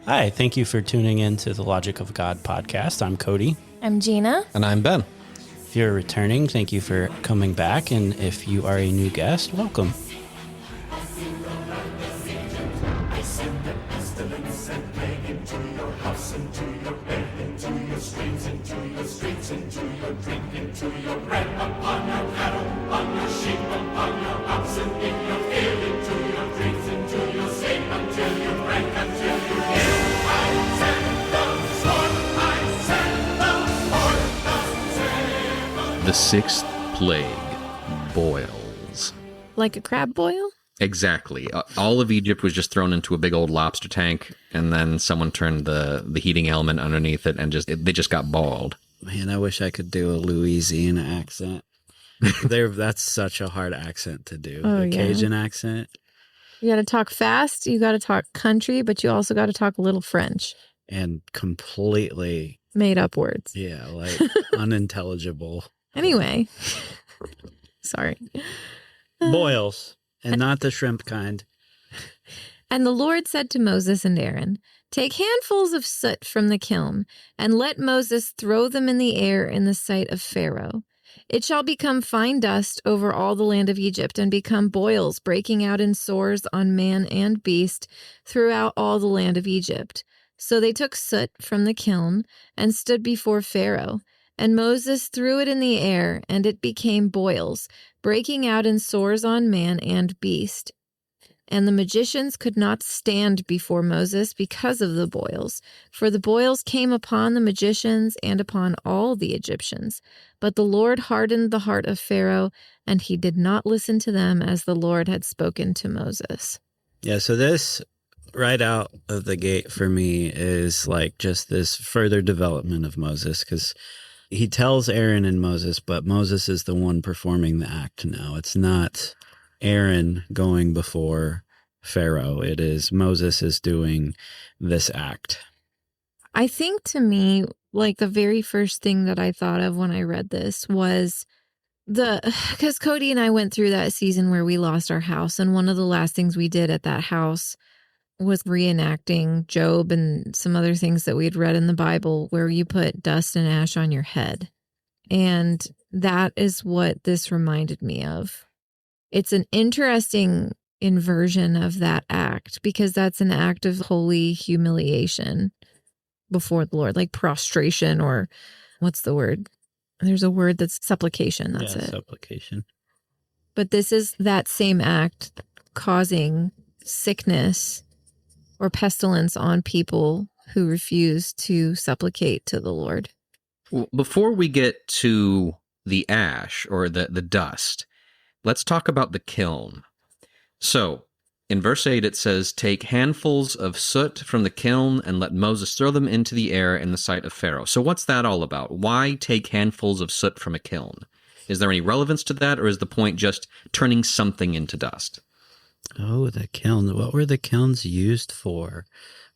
Hi, thank you for tuning in to the Logic of God podcast. I'm Cody. I'm Gina. And I'm Ben. If you're returning, thank you for coming back. And if you are a new guest, welcome. The sixth plague, boils. Like a crab boil? Exactly. All of Egypt was just thrown into a big old lobster tank, and then someone turned the heating element underneath it, and they just got boiled. Man, I wish I could do a Louisiana accent. That's such a hard accent to do. Oh, the yeah. Cajun accent. You got to talk fast, you got to talk country, but you also got to talk a little French. And completely... Made up words. Yeah, like unintelligible. Anyway. Sorry. Boils, and not the shrimp kind. And the Lord said to Moses and Aaron, "Take handfuls of soot from the kiln, and let Moses throw them in the air in the sight of Pharaoh. It shall become fine dust over all the land of Egypt, and become boils breaking out in sores on man and beast throughout all the land of Egypt." So they took soot from the kiln and stood before Pharaoh. And Moses threw it in the air, and it became boils, breaking out in sores on man and beast. And the magicians could not stand before Moses because of the boils, for the boils came upon the magicians and upon all the Egyptians. But the Lord hardened the heart of Pharaoh, and he did not listen to them as the Lord had spoken to Moses. Yeah, so this right out of the gate for me is like just this further development of Moses, because he tells Aaron and Moses, but Moses is the one performing the act now. It's not Aaron going before Pharaoh. It is Moses is doing this act. I think to me, like the very first thing that I thought of when I read this was because Cody and I went through that season where we lost our house. And one of the last things we did at that house was reenacting Job and some other things that we had read in the Bible where you put dust and ash on your head. And that is what this reminded me of. It's an interesting inversion of that act because that's an act of holy humiliation before the Lord, like prostration, or what's the word? There's a word that's supplication. That's it. Supplication. But this is that same act causing sickness or pestilence on people who refuse to supplicate to the Lord. Well, before we get to the ash or the dust, let's talk about the kiln. So, in verse 8 it says, "Take handfuls of soot from the kiln and let Moses throw them into the air in the sight of Pharaoh." So what's that all about? Why take handfuls of soot from a kiln? Is there any relevance to that, or is the point just turning something into dust? Oh, the kiln. What were the kilns used for?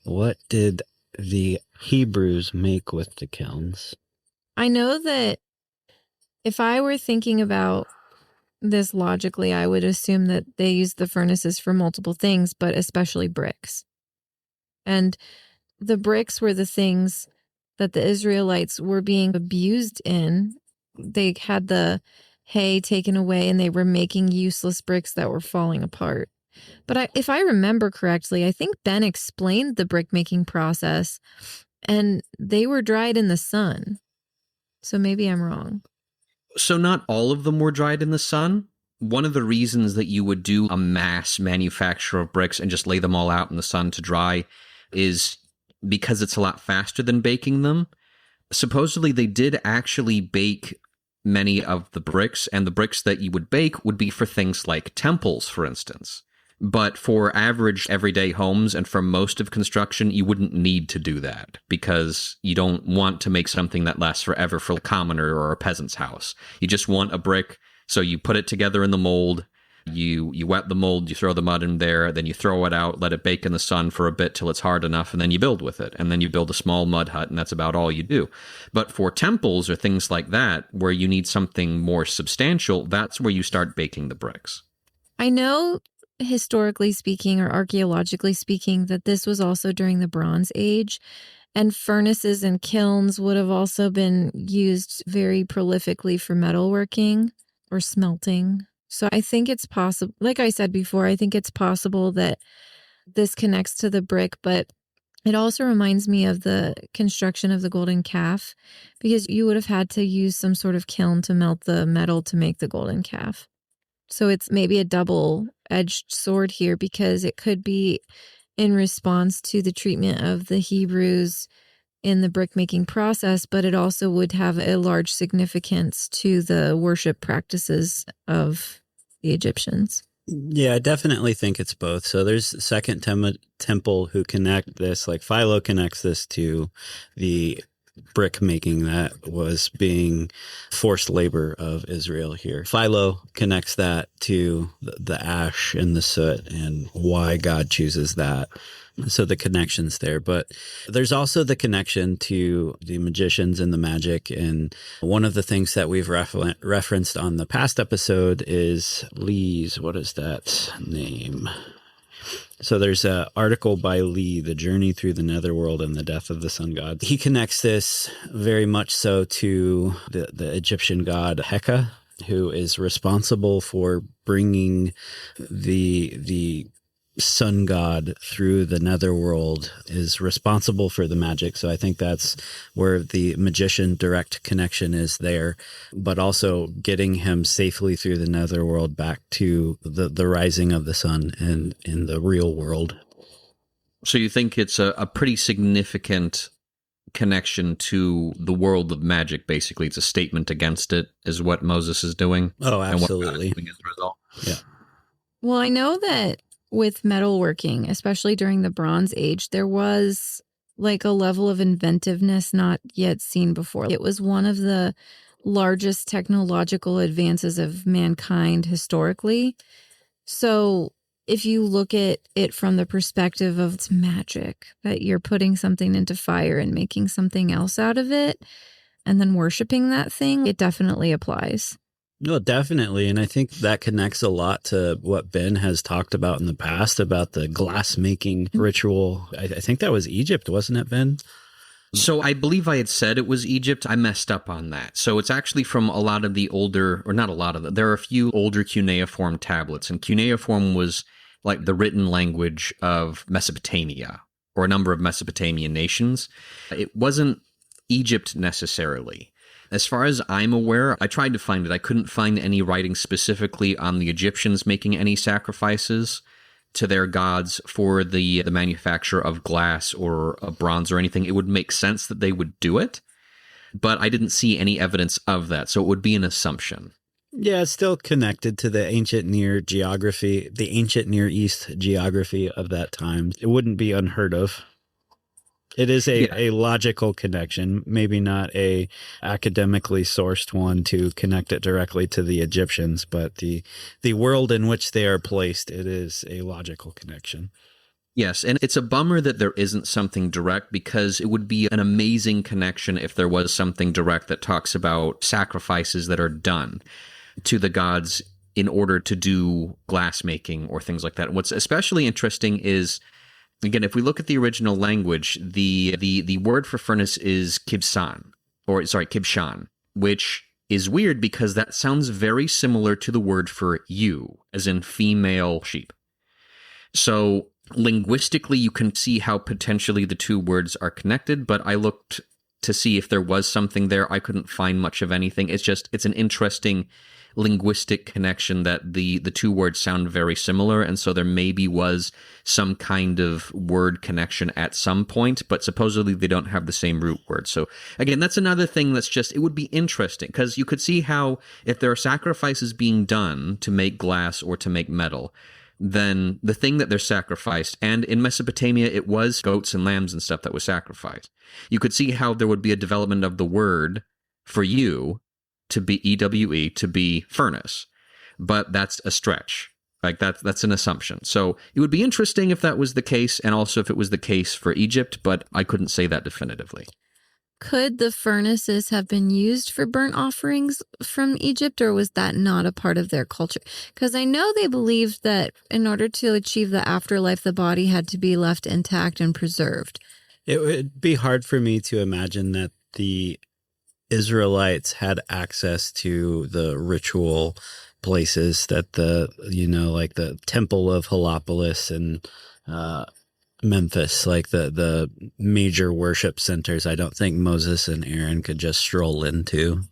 What did the Hebrews make with the kilns? I know that if I were thinking about this logically, I would assume that they used the furnaces for multiple things, but especially bricks. And the bricks were the things that the Israelites were being abused in. They had the hay taken away and they were making useless bricks that were falling apart. But if I remember correctly, I think Ben explained the brickmaking process and they were dried in the sun. So maybe I'm wrong. So not all of them were dried in the sun. One of the reasons that you would do a mass manufacture of bricks and just lay them all out in the sun to dry is because it's a lot faster than baking them. Supposedly they did actually bake many of the bricks, and the bricks that you would bake would be for things like temples, for instance. But for average everyday homes and for most of construction, you wouldn't need to do that because you don't want to make something that lasts forever for a commoner or a peasant's house. You just want a brick, so you put it together in the mold, you wet the mold, you throw the mud in there, then you throw it out, let it bake in the sun for a bit till it's hard enough, and then you build with it. And then you build a small mud hut, and that's about all you do. But for temples or things like that, where you need something more substantial, that's where you start baking the bricks. I know historically speaking or archaeologically speaking, that this was also during the Bronze Age, and furnaces and kilns would have also been used very prolifically for metalworking or smelting. So I think it's possible, like I said before, I think it's possible that this connects to the brick, but it also reminds me of the construction of the golden calf, because you would have had to use some sort of kiln to melt the metal to make the golden calf. So it's maybe a double-edged sword here, because it could be in response to the treatment of the Hebrews in the brickmaking process, but it also would have a large significance to the worship practices of the Egyptians. Yeah, I definitely think it's both. So there's the second temple who connect this, like Philo connects this to the brick making that was being forced labor of Israel here. Philo connects that to the ash and the soot and why God chooses that. So the connection's there, but there's also the connection to the magicians and the magic. And one of the things that we've referenced on the past episode is Lee's, what is that name? So there's an article by Lee, The Journey Through the Netherworld and the Death of the Sun God. He connects this very much so to the Egyptian god Heka, who is responsible for bringing the sun god through the netherworld, is responsible for the magic. So I think that's where the magician direct connection is there, but also getting him safely through the netherworld back to the rising of the sun and in the real world. So you think it's a pretty significant connection to the world of magic, basically. It's a statement against it, is what Moses is doing. Oh, absolutely. And what God is doing as a result. Yeah. Well, I know that with metalworking, especially during the Bronze Age, there was like a level of inventiveness not yet seen before. It was one of the largest technological advances of mankind historically. So if you look at it from the perspective of it's magic, that you're putting something into fire and making something else out of it and then worshiping that thing, it definitely applies. No, definitely. And I think that connects a lot to what Ben has talked about in the past about the glass making ritual. I think that was Egypt, wasn't it, Ben? So I believe I had said it was Egypt. I messed up on that. So it's actually from a lot of the older, or not a lot of them, there are a few older cuneiform tablets. And cuneiform was like the written language of Mesopotamia, or a number of Mesopotamian nations. It wasn't Egypt necessarily. As far as I'm aware, I tried to find it. I couldn't find any writing specifically on the Egyptians making any sacrifices to their gods for the manufacture of glass or of bronze or anything. It would make sense that they would do it, but I didn't see any evidence of that, so it would be an assumption. Yeah, it's still connected to the ancient Near geography, the ancient Near East geography of that time. It wouldn't be unheard of. It is a logical connection, maybe not a academically sourced one to connect it directly to the Egyptians, but the world in which they are placed, it is a logical connection. Yes, and it's a bummer that there isn't something direct, because it would be an amazing connection if there was something direct that talks about sacrifices that are done to the gods in order to do glass making or things like that. What's especially interesting is, again, if we look at the original language, the word for furnace is kibshan, which is weird because that sounds very similar to the word for ewe, as in female sheep. So linguistically, you can see how potentially the two words are connected, but I looked to see if there was something there. I couldn't find much of anything. It's an interesting linguistic connection that the two words sound very similar, and so there maybe was some kind of word connection at some point, but supposedly they don't have the same root word. So again, that's another thing that's just, it would be interesting, because you could see how if there are sacrifices being done to make glass or to make metal, then the thing that they're sacrificed, and in Mesopotamia it was goats and lambs and stuff that was sacrificed, you could see how there would be a development of the word for you to be EWE, to be furnace. But that's a stretch. Like that's an assumption. So it would be interesting if that was the case, and also if it was the case for Egypt, but I couldn't say that definitively. Could the furnaces have been used for burnt offerings from Egypt, or was that not a part of their culture? Because I know they believed that in order to achieve the afterlife, the body had to be left intact and preserved. It would be hard for me to imagine that the Israelites had access to the ritual places that like the Temple of Heliopolis and Memphis, like the major worship centers. I don't think Moses and Aaron could just stroll into.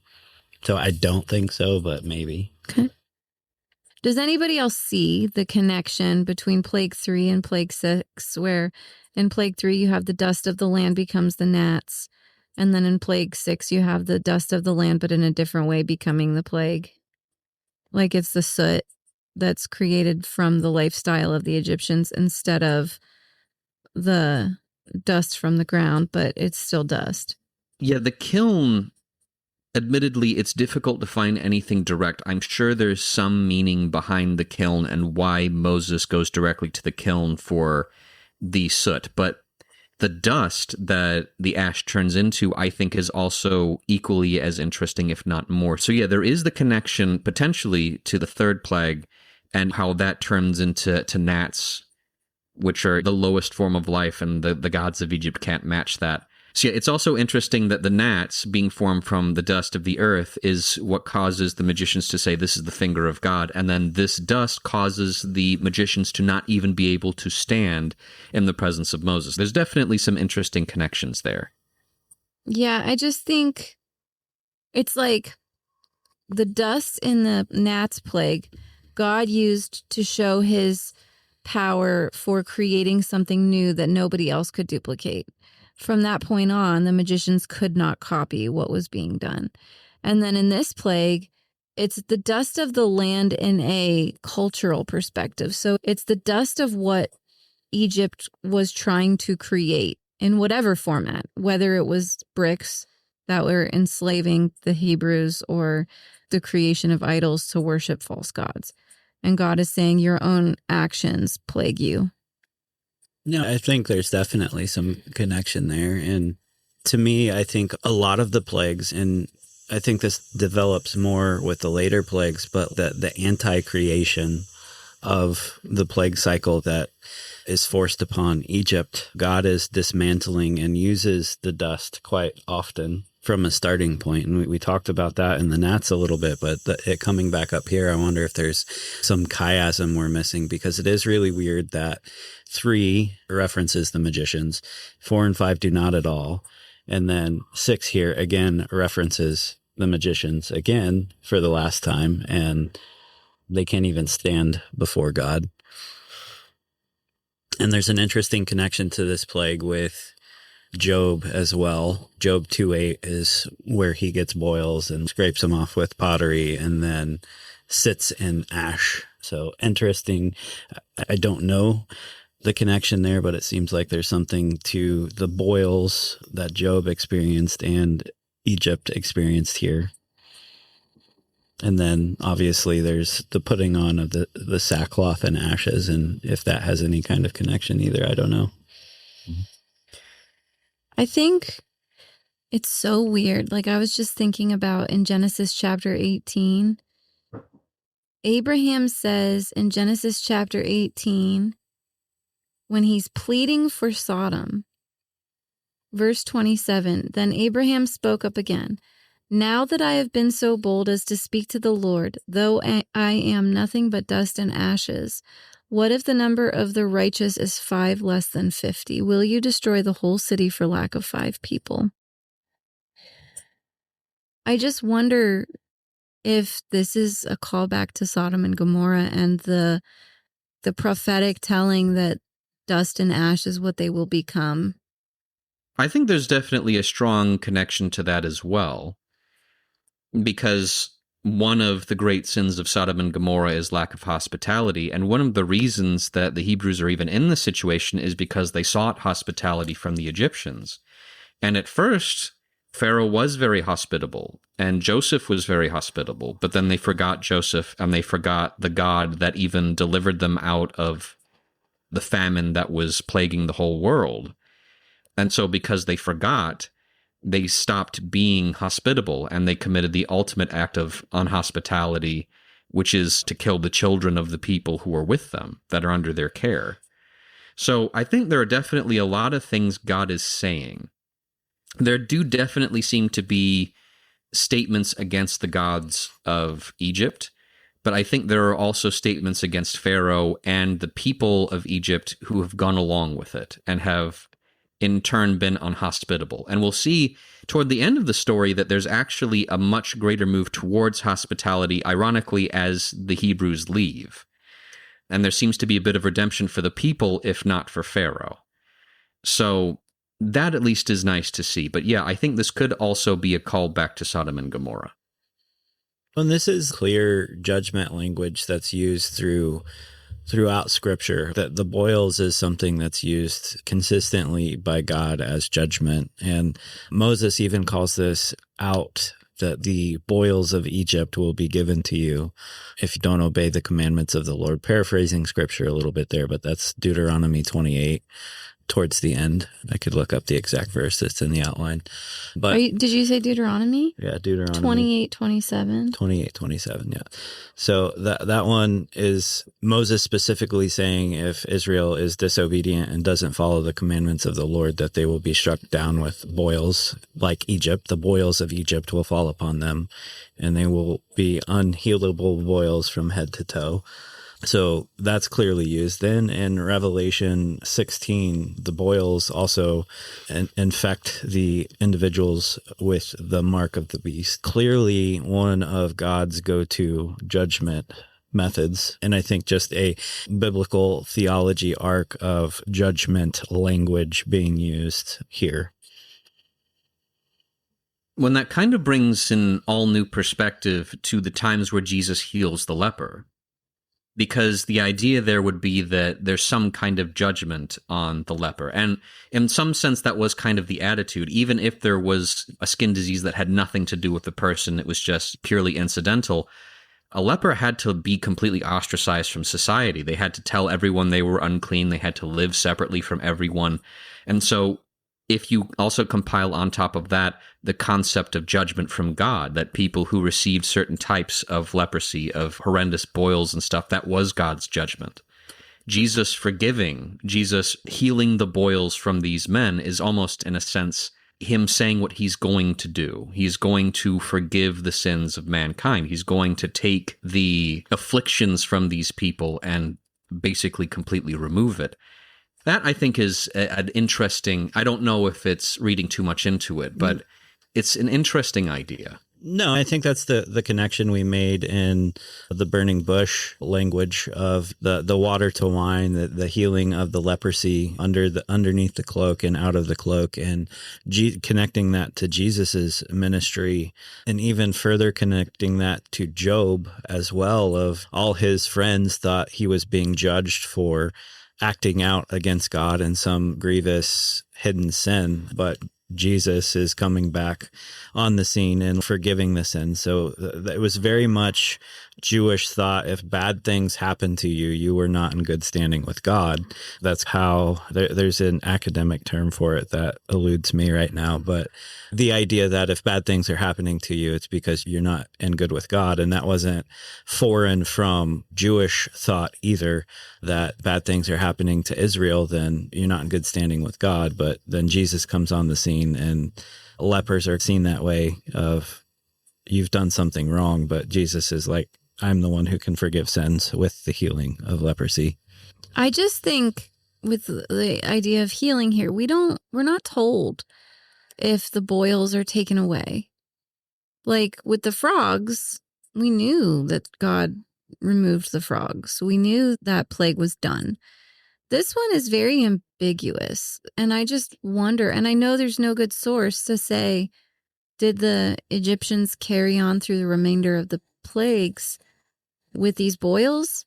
So I don't think so, but maybe. Okay. Does anybody else see the connection between Plague 3 and Plague 6, where in Plague 3 you have the dust of the land becomes the gnats, and then in Plague 6 you have the dust of the land, but in a different way becoming the plague? Like it's the soot that's created from the lifestyle of the Egyptians instead of the dust from the ground, but it's still dust. Yeah, the kiln, admittedly, it's difficult to find anything direct. I'm sure there's some meaning behind the kiln and why Moses goes directly to the kiln for the soot. But the dust that the ash turns into, I think, is also equally as interesting, if not more. So yeah, there is the connection potentially to the third plague and how that turns into gnats, which are the lowest form of life, and the gods of Egypt can't match that. So yeah, it's also interesting that the gnats, being formed from the dust of the earth, is what causes the magicians to say this is the finger of God. And then this dust causes the magicians to not even be able to stand in the presence of Moses. There's definitely some interesting connections there. Yeah, I just think it's like the dust in the gnats plague, God used to show his power for creating something new that nobody else could duplicate. From that point on, the magicians could not copy what was being done. And then in this plague, it's the dust of the land in a cultural perspective. So it's the dust of what Egypt was trying to create in whatever format, whether it was bricks that were enslaving the Hebrews or the creation of idols to worship false gods. And God is saying your own actions plague you. No, I think there's definitely some connection there. And to me, I think a lot of the plagues, and I think this develops more with the later plagues, but the anti-creation of the plague cycle that is forced upon Egypt, God is dismantling and uses the dust quite often from a starting point. And we talked about that in the gnats a little bit, but it coming back up here, I wonder if there's some chiasm we're missing, because it is really weird that 3 references the magicians, 4 and 5 do not at all. And then 6 here again references the magicians again for the last time, and they can't even stand before God. And there's an interesting connection to this plague with Job as well. Job 2:8 is where he gets boils and scrapes them off with pottery and then sits in ash. So interesting. I don't know the connection there, but it seems like there's something to the boils that Job experienced and Egypt experienced here. And then obviously there's the putting on of the sackcloth and ashes, and if that has any kind of connection either, I don't know. I think it's so weird. Like I was just thinking about in Genesis chapter 18, Abraham says in Genesis chapter 18, when he's pleading for Sodom, verse 27, then Abraham spoke up again. Now that I have been so bold as to speak to the Lord, though I am nothing but dust and ashes, what if the number of the righteous is 5 less than 50? Will you destroy the whole city for lack of 5 people? I just wonder if this is a callback to Sodom and Gomorrah and the prophetic telling that dust and ash is what they will become. I think there's definitely a strong connection to that as well, because one of the great sins of Sodom and Gomorrah is lack of hospitality, and one of the reasons that the Hebrews are even in this situation is because they sought hospitality from the Egyptians. And at first, Pharaoh was very hospitable, and Joseph was very hospitable, but then they forgot Joseph, and they forgot the God that even delivered them out of the famine that was plaguing the whole world. And so because they forgot, they stopped being hospitable and they committed the ultimate act of unhospitality, which is to kill the children of the people who are with them, that are under their care. So I think there are definitely a lot of things God is saying. There do definitely seem to be statements against the gods of Egypt, but I think there are also statements against Pharaoh and the people of Egypt who have gone along with it and have in turn been unhospitable. And we'll see toward the end of the story that there's actually a much greater move towards hospitality, ironically, as the Hebrews leave. And there seems to be a bit of redemption for the people, if not for Pharaoh. So that at least is nice to see. But yeah, I think this could also be a call back to Sodom and Gomorrah. And this is clear judgment language that's used throughout Scripture, that the boils is something that's used consistently by God as judgment. And Moses even calls this out, that the boils of Egypt will be given to you if you don't obey the commandments of the Lord. Paraphrasing Scripture a little bit there, but that's Deuteronomy 28. Towards the end, I could look up the exact verse that's in the outline. But did you say Deuteronomy? Yeah, Deuteronomy 28:27. 28:27, yeah. So that one is Moses specifically saying if Israel is disobedient and doesn't follow the commandments of the Lord, that they will be struck down with boils like Egypt. The boils of Egypt will fall upon them, and they will be unhealable boils from head to toe. So that's clearly used. Then in Revelation 16, the boils also infect the individuals with the mark of the beast. Clearly one of God's go-to judgment methods. And I think just a biblical theology arc of judgment language being used here. When that kind of brings an all new perspective to the times where Jesus heals the leper. Because the idea there would be that there's some kind of judgment on the leper. And in some sense, that was kind of the attitude. Even if there was a skin disease that had nothing to do with the person, it was just purely incidental, a leper had to be completely ostracized from society. They had to tell everyone they were unclean. They had to live separately from everyone. And so if you also compile on top of that the concept of judgment from God, that people who received certain types of leprosy, of horrendous boils and stuff, that was God's judgment. Jesus forgiving, Jesus healing the boils from these men is almost, in a sense, him saying what he's going to do. He's going to forgive the sins of mankind. He's going to take the afflictions from these people and basically completely remove it. That, I think, is an interesting, I don't know if it's reading too much into it, but it's an interesting idea. No, I think that's the connection we made in the burning bush language of the water to wine, the healing of the leprosy underneath the cloak and out of the cloak, and connecting that to Jesus's ministry, and even further connecting that to Job as well, of all his friends thought he was being judged for acting out against God in some grievous hidden sin, but Jesus is coming back on the scene and forgiving the sin. So it was very much Jewish thought. If bad things happen to you, you were not in good standing with God. That's how there's an academic term for it that eludes me right now. But the idea that if bad things are happening to you, it's because you're not in good with God. And that wasn't foreign from Jewish thought either, that bad things are happening to Israel, then you're not in good standing with God. But then Jesus comes on the scene, and lepers are seen that way of, you've done something wrong, but Jesus is like, I'm the one who can forgive sins with the healing of leprosy. I just think with the idea of healing here, we're not told if the boils are taken away. Like with the frogs, we knew that God removed the frogs. We knew that plague was done. This one is very ambiguous. And I just wonder, and I know there's no good source to say, did the Egyptians carry on through the remainder of the plagues with these boils?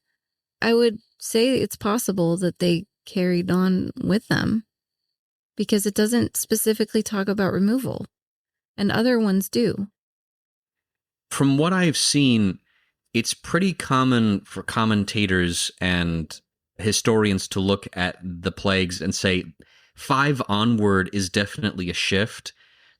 I would say it's possible that they carried on with them, because it doesn't specifically talk about removal, and other ones do. From what I've seen, it's pretty common for commentators and historians to look at the plagues and say 5 onward is definitely a shift,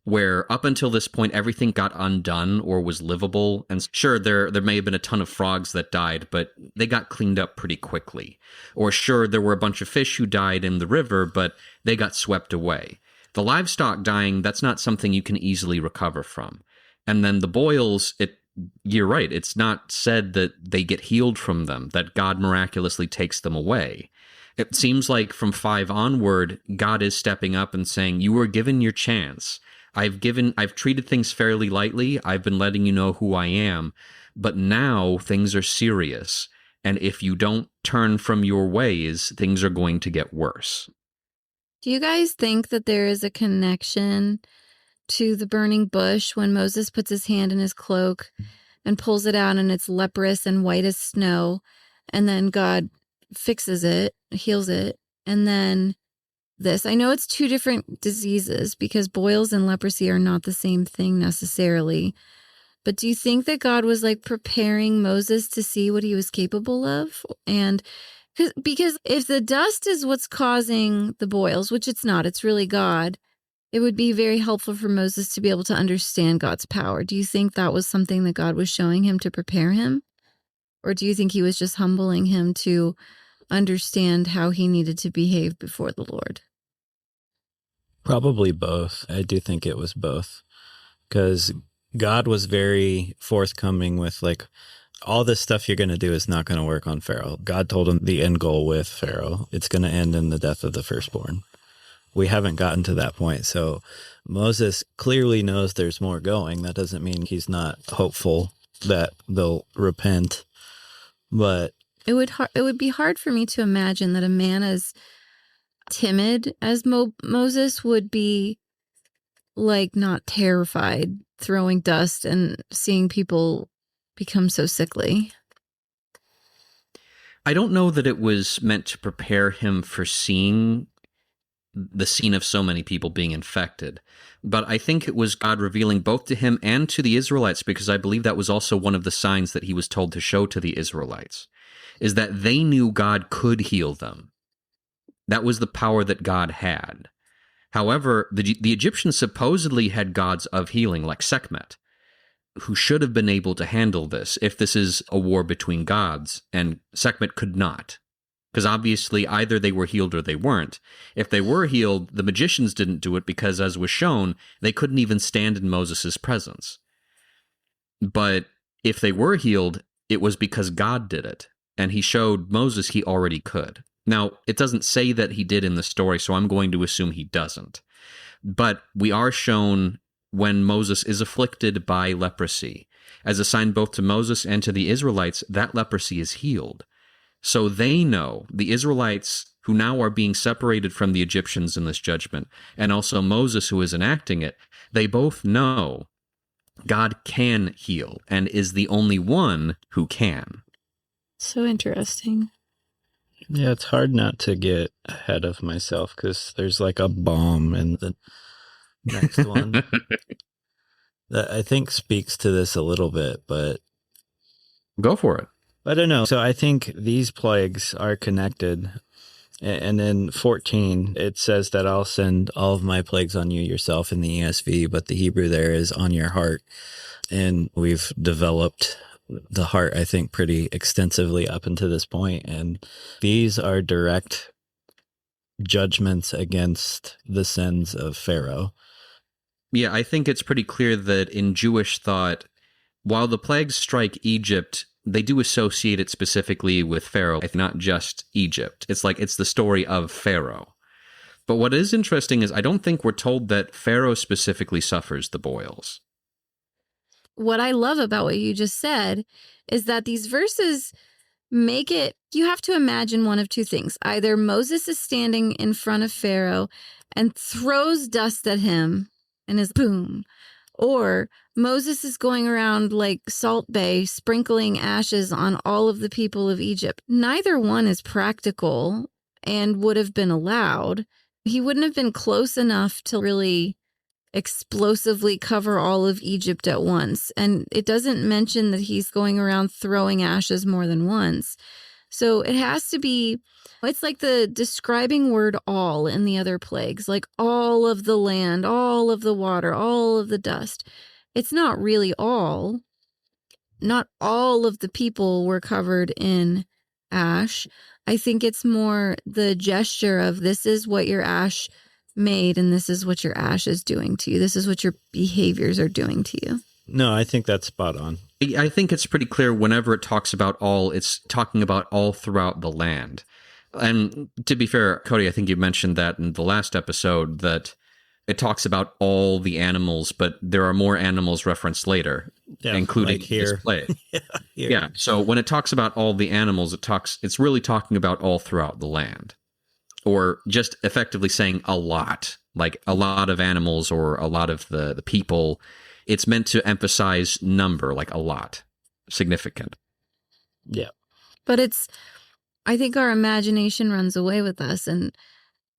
where up until this point, everything got undone or was livable. And sure, there may have been a ton of frogs that died, but they got cleaned up pretty quickly. Or sure, there were a bunch of fish who died in the river, but they got swept away. The livestock dying, that's not something you can easily recover from. And then the boils, you're right, it's not said that they get healed from them, that God miraculously takes them away. It seems like from 5 onward, God is stepping up and saying, you were given your chance. I've treated things fairly lightly. I've been letting you know who I am. But now things are serious. And if you don't turn from your ways, things are going to get worse. Do you guys think that there is a connection to the burning bush when Moses puts his hand in his cloak and pulls it out and it's leprous and white as snow, and then God fixes it, heals it, and then this? I know it's 2 different diseases because boils and leprosy are not the same thing necessarily, but do you think that God was like preparing Moses to see what he was capable of? And because if the dust is what's causing the boils, which it's not, it's really God, it would be very helpful for Moses to be able to understand God's power. Do you think that was something that God was showing him to prepare him? Or do you think he was just humbling him to understand how he needed to behave before the Lord? Probably both. I do think it was both, because God was very forthcoming with like, all this stuff you're going to do is not going to work on Pharaoh. God told him the end goal with Pharaoh, it's going to end in the death of the firstborn. We haven't gotten to that point. So Moses clearly knows there's more going. That doesn't mean he's not hopeful that they'll repent. But it would be hard for me to imagine that a man as timid as Moses would be like not terrified, throwing dust and seeing people become so sickly. I don't know that it was meant to prepare him for seeing the scene of so many people being infected, but I think it was God revealing both to him and to the Israelites, because I believe that was also one of the signs that he was told to show to the Israelites, is that they knew God could heal them. That was the power that God had. However, the Egyptians supposedly had gods of healing, like Sekhmet, who should have been able to handle this if this is a war between gods, and Sekhmet could not. Because obviously either they were healed or they weren't. If they were healed, the magicians didn't do it because, as was shown, they couldn't even stand in Moses' presence. But if they were healed, it was because God did it, and he showed Moses he already could. Now, it doesn't say that he did in the story, so I'm going to assume he doesn't. But we are shown when Moses is afflicted by leprosy. As a sign both to Moses and to the Israelites, that leprosy is healed. So they know, the Israelites who now are being separated from the Egyptians in this judgment, and also Moses who is enacting it, they both know God can heal and is the only one who can. So interesting. Yeah, it's hard not to get ahead of myself because there's like a bomb in the next one that I think speaks to this a little bit, but go for it. I don't know. So I think these plagues are connected. And in 14, it says that I'll send all of my plagues on you yourself in the ESV, but the Hebrew there is on your heart. And we've developed the heart, I think, pretty extensively up until this point. And these are direct judgments against the sins of Pharaoh. Yeah, I think it's pretty clear that in Jewish thought, while the plagues strike Egypt, they do associate it specifically with Pharaoh, not just Egypt. It's like it's the story of Pharaoh. But what is interesting is I don't think we're told that Pharaoh specifically suffers the boils. What I love about what you just said is that these verses make it, you have to imagine one of two things. Either Moses is standing in front of Pharaoh and throws dust at him and is boom, or Moses is going around like Salt Bay, sprinkling ashes on all of the people of Egypt. Neither one is practical and would have been allowed. He wouldn't have been close enough to really explosively cover all of Egypt at once. And it doesn't mention that he's going around throwing ashes more than once. So it has to be, it's like the describing word all in the other plagues, like all of the land, all of the water, all of the dust. It's not really all. Not all of the people were covered in ash. I think it's more the gesture of this is what your ash made and this is what your ash is doing to you. This is what your behaviors are doing to you. No, I think that's spot on. I think it's pretty clear whenever it talks about all, it's talking about all throughout the land. And to be fair, Cody, I think you mentioned that in the last episode that it talks about all the animals, but there are more animals referenced later, including like here. this plague. Here. Yeah. So when it talks about all the animals, it's really talking about all throughout the land, or just effectively saying a lot, like a lot of animals or a lot of the people. It's meant to emphasize number, like a lot, significant. Yeah. But I think our imagination runs away with us, and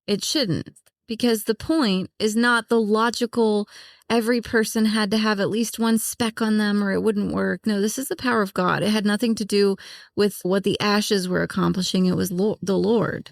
it shouldn't, because the point is not the logical, every person had to have at least one speck on them or it wouldn't work. No, this is the power of God. It had nothing to do with what the ashes were accomplishing. It was the Lord.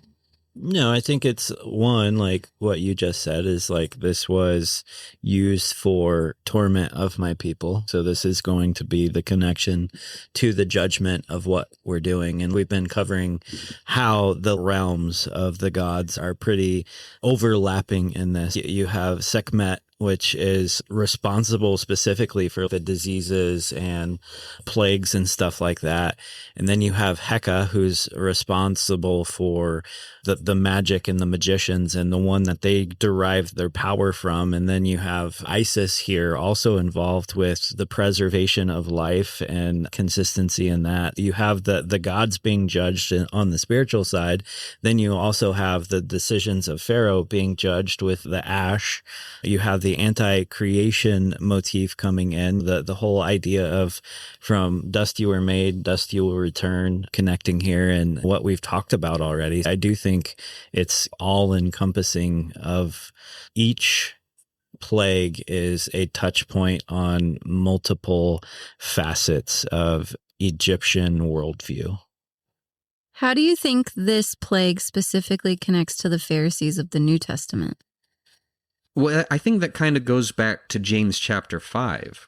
No, I think it's one, like what you just said, is like this was used for torment of my people. So this is going to be the connection to the judgment of what we're doing. And we've been covering how the realms of the gods are pretty overlapping in this. You have Sekhmet, which is responsible specifically for the diseases and plagues and stuff like that. And then you have Heka, who's responsible for the magic and the magicians and the one that they derive their power from. And then you have Isis here also involved with the preservation of life and consistency in that. You have the gods being judged on the spiritual side. Then you also have the decisions of Pharaoh being judged with the ash. You have the anti-creation motif coming in, the whole idea of from dust you were made, dust you will return, connecting here and what we've talked about already. I do think it's all encompassing of each plague is a touch point on multiple facets of Egyptian worldview. How do you think this plague specifically connects to the Pharisees of the New Testament? Well, I think that kind of goes back to James chapter 5,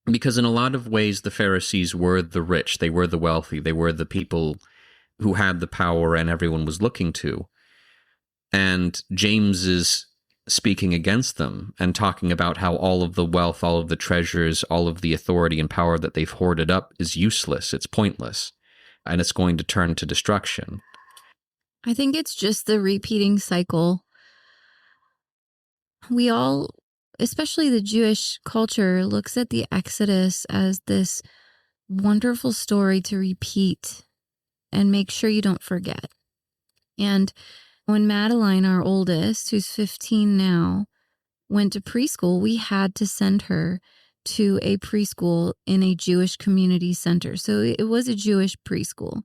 because in a lot of ways, the Pharisees were the rich, they were the wealthy, they were the people who had the power and everyone was looking to. And James is speaking against them and talking about how all of the wealth, all of the treasures, all of the authority and power that they've hoarded up is useless, it's pointless, and it's going to turn to destruction. I think it's just the repeating cycle. We all, especially the Jewish culture, looks at the Exodus as this wonderful story to repeat and make sure you don't forget. And when Madeline, our oldest, who's 15 now, went to preschool, we had to send her to a preschool in a Jewish community center. So it was a Jewish preschool.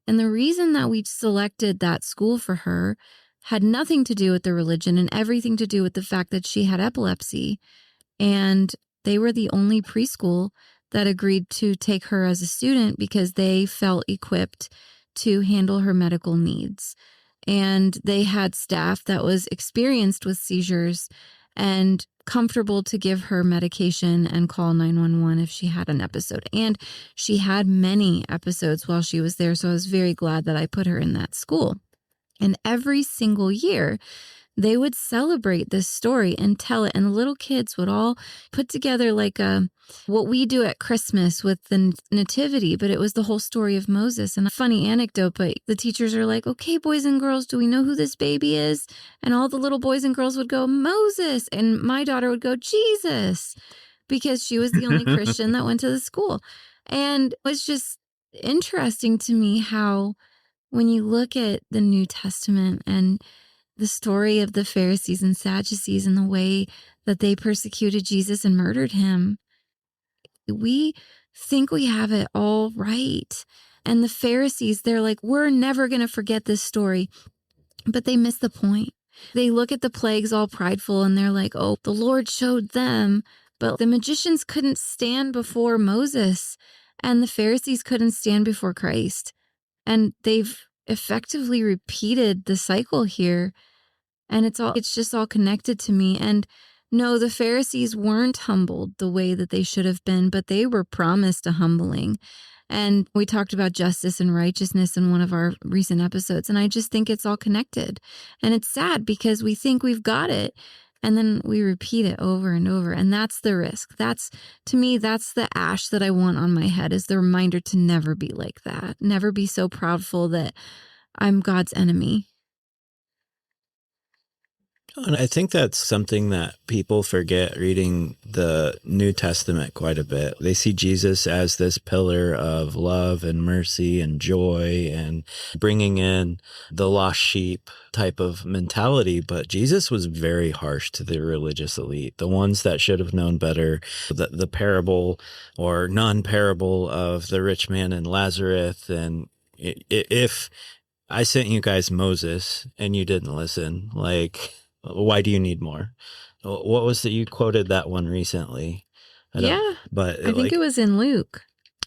And the reason that we selected that school for her had nothing to do with the religion and everything to do with the fact that she had epilepsy. And they were the only preschool that agreed to take her as a student because they felt equipped to handle her medical needs. And they had staff that was experienced with seizures and comfortable to give her medication and call 911 if she had an episode. And she had many episodes while she was there. So I was very glad that I put her in that school. And every single year, they would celebrate this story and tell it. And the little kids would all put together like what we do at Christmas with the nativity, but it was the whole story of Moses. And a funny anecdote, but the teachers are like, okay, boys and girls, do we know who this baby is? And all the little boys and girls would go, Moses. And my daughter would go, Jesus, because she was the only Christian that went to the school. And it was just interesting to me how when you look at the New Testament and the story of the Pharisees and Sadducees and the way that they persecuted Jesus and murdered him, we think we have it all right. And the Pharisees, they're like, we're never going to forget this story. But they miss the point. They look at the plagues all prideful and they're like, oh, the Lord showed them. But the magicians couldn't stand before Moses and the Pharisees couldn't stand before Christ. And they've effectively repeated the cycle here. And it's just all connected to me. And no, the Pharisees weren't humbled the way that they should have been, but they were promised a humbling. And we talked about justice and righteousness in one of our recent episodes. And I just think it's all connected. And it's sad because we think we've got it. And then we repeat it over and over. And that's the risk. To me, that's the ash that I want on my head, is the reminder to never be like that. Never be so proudful that I'm God's enemy. And I think that's something that people forget reading the New Testament quite a bit. They see Jesus as this pillar of love and mercy and joy and bringing in the lost sheep type of mentality. But Jesus was very harsh to the religious elite, the ones that should have known better. The parable or non-parable of the rich man and Lazarus. And if I sent you guys Moses and you didn't listen, like, why do you need more? What was it? You quoted that one recently. But I think it was in Luke.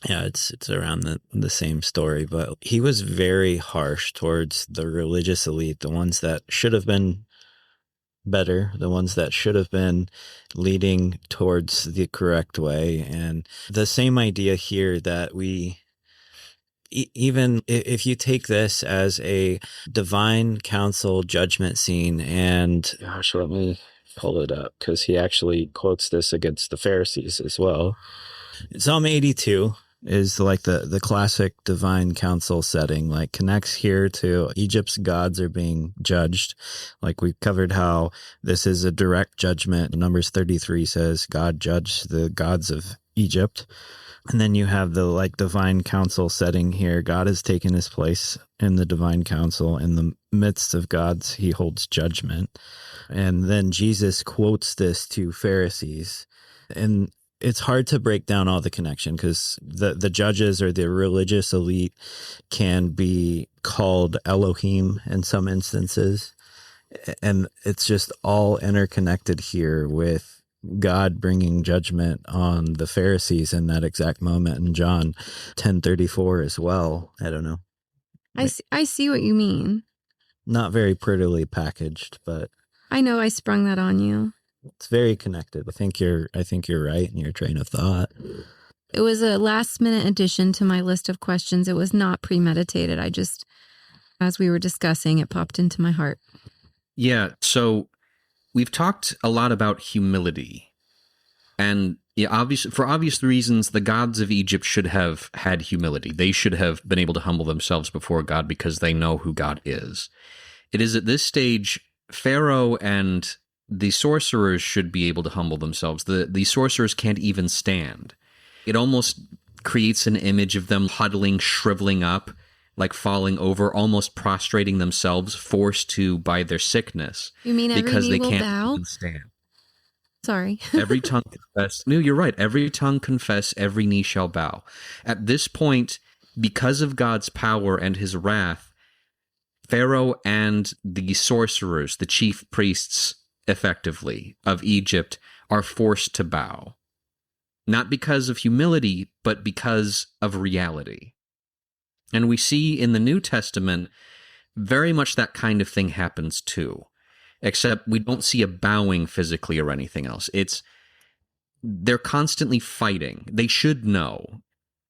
Yeah, it's around the same story, but he was very harsh towards the religious elite, the ones that should have been better, the ones that should have been leading towards the correct way. And the same idea here that we, even if you take this as a divine council judgment scene, and gosh, let me pull it up because he actually quotes this against the Pharisees as well. Psalm 82 is like the classic divine council setting, like connects here to Egypt's gods are being judged. Like we covered how this is a direct judgment. Numbers 33 says God judged the gods of Egypt. And then you have the like divine council setting here. God has taken his place in the divine council. In the midst of gods, he holds judgment. And then Jesus quotes this to Pharisees. And it's hard to break down all the connection because the judges or the religious elite can be called Elohim in some instances. And it's just all interconnected here with God bringing judgment on the Pharisees in that exact moment in John 10:34 as well. I don't know. I see what you mean. Not very prettily packaged, but I know I sprung that on you. It's very connected. I think you're right in your train of thought. It was a last minute addition to my list of questions. It was not premeditated. I just, as we were discussing, it popped into my heart. Yeah, so we've talked a lot about humility. And for obvious reasons, the gods of Egypt should have had humility. They should have been able to humble themselves before God because they know who God is. It is at this stage, Pharaoh and the sorcerers should be able to humble themselves. The sorcerers can't even stand. It almost creates an image of them huddling, shriveling up, like falling over, almost prostrating themselves, forced to by their sickness. You mean every because knee they will can't bow? even stand. Sorry. Every tongue confess. No, you're right. Every tongue confess, every knee shall bow. At this point, because of God's power and his wrath, Pharaoh and the sorcerers, the chief priests, effectively, of Egypt, are forced to bow. Not because of humility, but because of reality. And we see in the New Testament, very much that kind of thing happens too. Except we don't see a bowing physically or anything else. They're constantly fighting. They should know.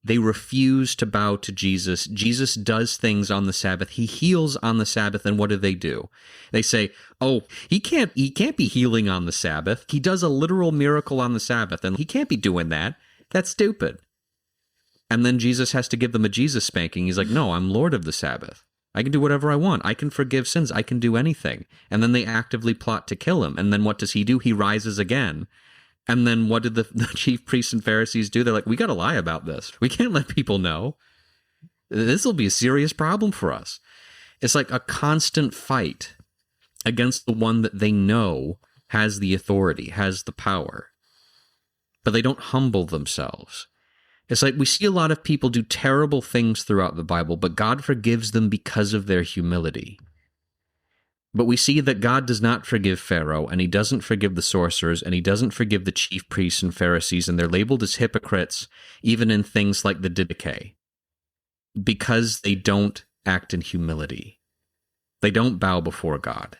They refuse to bow to Jesus. Jesus does things on the Sabbath. He heals on the Sabbath, and what do? They say, "Oh, he can't be healing on the Sabbath. He does a literal miracle on the Sabbath, and he can't be doing that. That's stupid." And then Jesus has to give them a Jesus spanking. He's like, "No, I'm Lord of the Sabbath. I can do whatever I want. I can forgive sins. I can do anything." And then they actively plot to kill him. And then what does he do? He rises again. And then what did the chief priests and Pharisees do? They're like, "We got to lie about this. We can't let people know. This will be a serious problem for us." It's like a constant fight against the one that they know has the authority, has the power. But they don't humble themselves. It's like we see a lot of people do terrible things throughout the Bible, but God forgives them because of their humility. But we see that God does not forgive Pharaoh, and he doesn't forgive the sorcerers, and he doesn't forgive the chief priests and Pharisees, and they're labeled as hypocrites, even in things like the Didache. because they don't act in humility. They don't bow before God.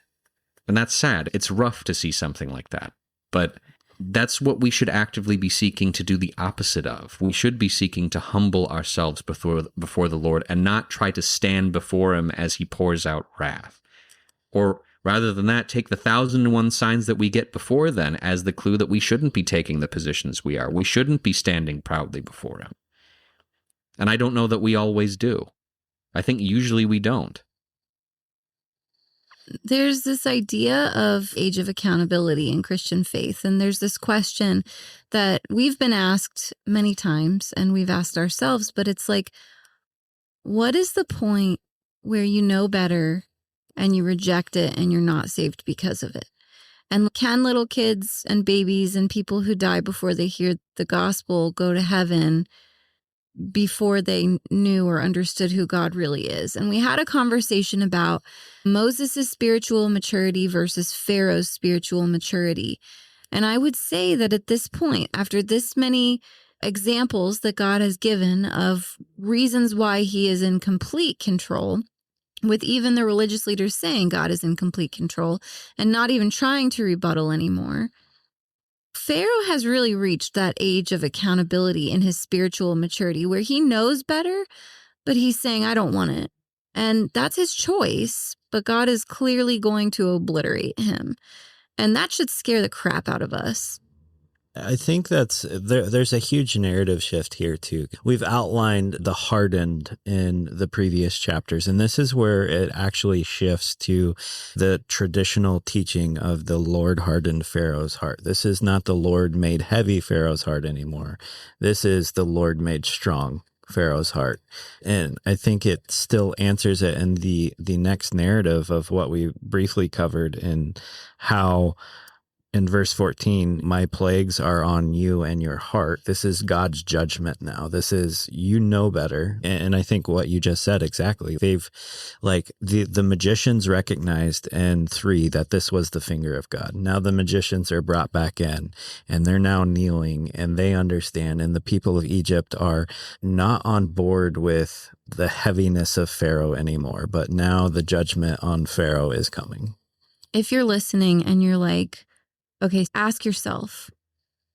And that's sad. It's rough to see something like that. But that's what we should actively be seeking to do the opposite of. We should be seeking to humble ourselves before the Lord and not try to stand before him as he pours out wrath. Or rather than that, take the 1,001 signs that we get before then as the clue that we shouldn't be taking the positions we are. We shouldn't be standing proudly before him. And I don't know that we always do. I think usually we don't. There's this idea of age of accountability in Christian faith. And there's this question that we've been asked many times and we've asked ourselves, but it's like, what is the point where you know better and you reject it and you're not saved because of it? And can little kids and babies and people who die before they hear the gospel go to heaven before they knew or understood who God really is? And we had a conversation about Moses' spiritual maturity versus Pharaoh's spiritual maturity. And I would say that at this point, after this many examples that God has given of reasons why he is in complete control, with even the religious leaders saying God is in complete control and not even trying to rebuttal anymore, Pharaoh has really reached that age of accountability in his spiritual maturity where he knows better, but he's saying, I don't want it. And that's his choice, but God is clearly going to obliterate him. And that should scare the crap out of us. I think there's a huge narrative shift here too. We've outlined the hardened in the previous chapters, and this is where it actually shifts to the traditional teaching of the Lord hardened Pharaoh's heart. This is not the Lord made heavy Pharaoh's heart anymore. This is the Lord made strong Pharaoh's heart. And I think it still answers it in the next narrative of what we briefly covered, in how in verse 14, my plagues are on you and your heart. This is God's judgment now. This is, you know better. And I think what you just said exactly. They've, like, the magicians recognized in 3 that this was the finger of God. Now the magicians are brought back in and they're now kneeling and they understand. And the people of Egypt are not on board with the heaviness of Pharaoh anymore. But now the judgment on Pharaoh is coming. If you're listening and you're like, okay, ask yourself,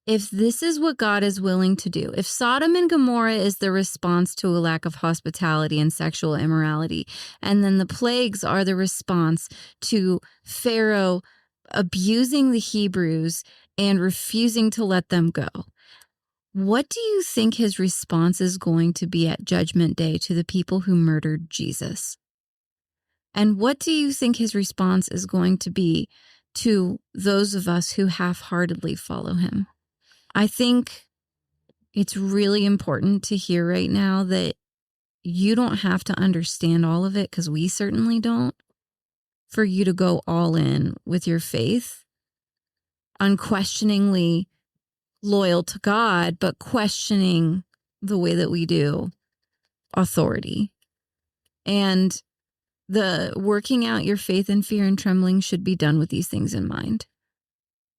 if this is what God is willing to do, if Sodom and Gomorrah is the response to a lack of hospitality and sexual immorality, and then the plagues are the response to Pharaoh abusing the Hebrews and refusing to let them go, what do you think his response is going to be at Judgment Day to the people who murdered Jesus? And what do you think his response is going to be to those of us who half-heartedly follow him? I think it's really important to hear right now that you don't have to understand all of it, because we certainly don't, for you to go all in with your faith, unquestioningly loyal to God, but questioning the way that we do authority. And the working out your faith in fear and trembling should be done with these things in mind.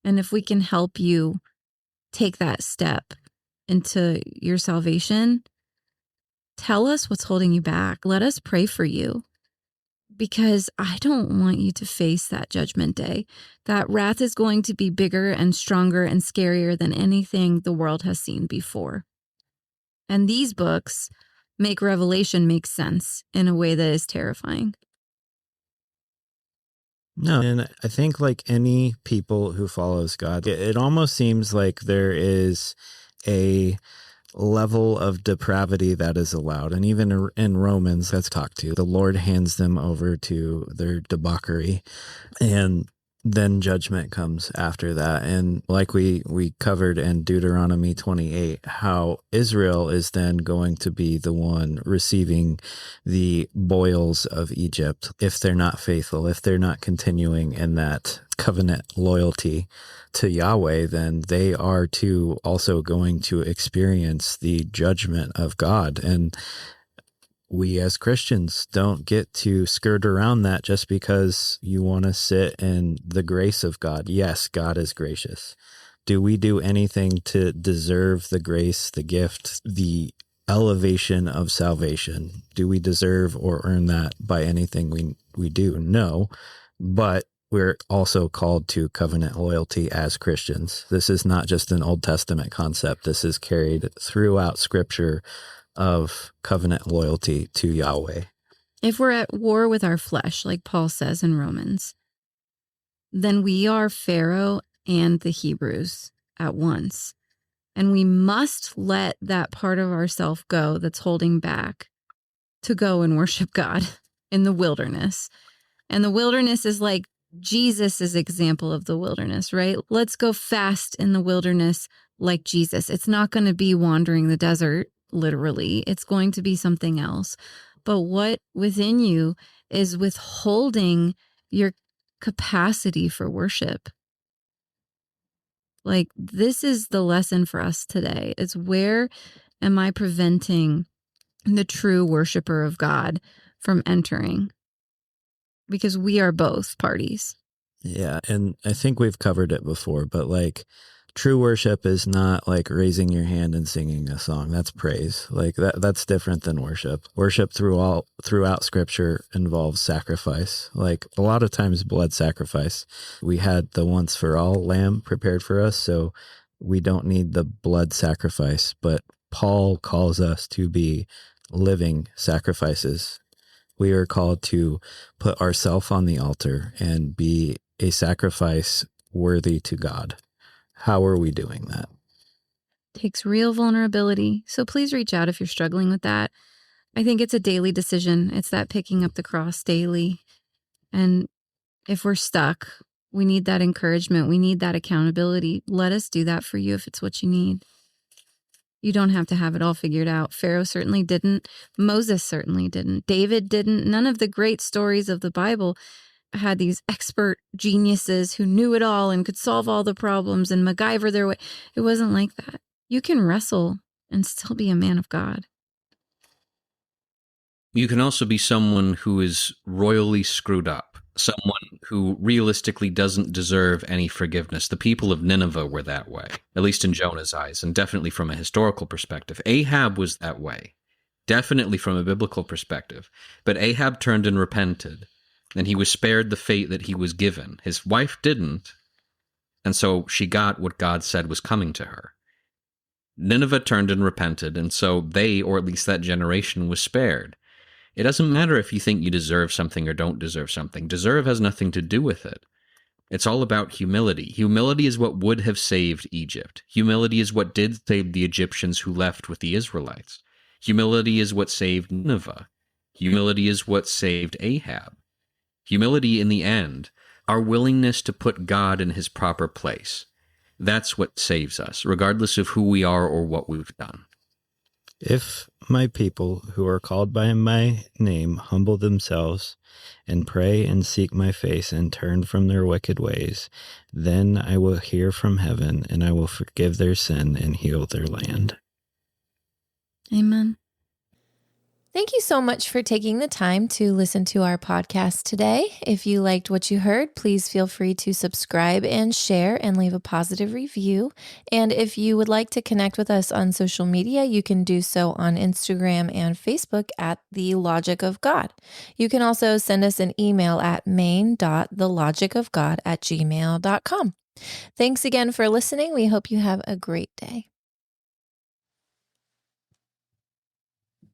And if we can help you take that step into your salvation, tell us what's holding you back. Let us pray for you, because I don't want you to face that judgment day. That wrath is going to be bigger and stronger and scarier than anything the world has seen before. And these books make Revelation make sense in a way that is terrifying. No, and I think, like any people who follows God, it almost seems like there is a level of depravity that is allowed. And even in Romans, that's talked to, the Lord hands them over to their debauchery, and then judgment comes after that. And like we covered in Deuteronomy 28, how Israel is then going to be the one receiving the boils of Egypt if they're not faithful, if they're not continuing in that covenant loyalty to Yahweh, then they are too also going to experience the judgment of God. And we as Christians don't get to skirt around that just because you want to sit in the grace of God. Yes, God is gracious. Do we do anything to deserve the grace, the gift, the elevation of salvation. Do we deserve or earn that by anything we do? No, but we're also called to covenant loyalty as Christians. This is not just an Old Testament concept. This is carried throughout Scripture of covenant loyalty to Yahweh. If we're at war with our flesh, like Paul says in Romans, then we are Pharaoh and the Hebrews at once. And we must let that part of ourself go that's holding back to go and worship God in the wilderness. And the wilderness is like Jesus' example of the wilderness, right? Let's go fast in the wilderness like Jesus. It's not going to be wandering the desert, literally. It's going to be something else. But what within you is withholding your capacity for worship? Like, this is the lesson for us today. It's where am I preventing the true worshiper of God from entering? Because we are both parties. Yeah, and I think we've covered it before, but like true worship is not like raising your hand and singing a song. That's praise. Like that's different than worship. Worship throughout Scripture involves sacrifice. Like a lot of times blood sacrifice. We had the once for all lamb prepared for us, so we don't need the blood sacrifice, but Paul calls us to be living sacrifices. We are called to put ourselves on the altar and be a sacrifice worthy to God. How are we doing that? Takes real vulnerability. So please reach out if you're struggling with that. I think it's a daily decision. It's that picking up the cross daily. And if we're stuck, we need that encouragement. We need that accountability. Let us do that for you if it's what you need. You don't have to have it all figured out. Pharaoh certainly didn't. Moses certainly didn't. David didn't. None of the great stories of the Bible had these expert geniuses who knew it all and could solve all the problems and MacGyver their way. It wasn't like that. You can wrestle and still be a man of God. You can also be someone who is royally screwed up, someone who realistically doesn't deserve any forgiveness. The people of Nineveh were that way, at least in Jonah's eyes, and definitely from a historical perspective. Ahab was that way, definitely from a biblical perspective. But Ahab turned and repented, and he was spared the fate that he was given. His wife didn't, and so she got what God said was coming to her. Nineveh turned and repented, and so they, or at least that generation, was spared. It doesn't matter if you think you deserve something or don't deserve something. Deserve has nothing to do with it. It's all about humility. Humility is what would have saved Egypt. Humility is what did save the Egyptians who left with the Israelites. Humility is what saved Nineveh. Humility is what saved Ahab. Humility, in the end, our willingness to put God in his proper place. That's what saves us, regardless of who we are or what we've done. If my people who are called by my name humble themselves and pray and seek my face and turn from their wicked ways, then I will hear from heaven and I will forgive their sin and heal their land. Amen. Thank you so much for taking the time to listen to our podcast today. If you liked what you heard, please feel free to subscribe and share and leave a positive review. And if you would like to connect with us on social media, you can do so on Instagram and Facebook at The Logic of God. You can also send us an email at main.thelogicofgod@gmail.com. Thanks again for listening. We hope you have a great day.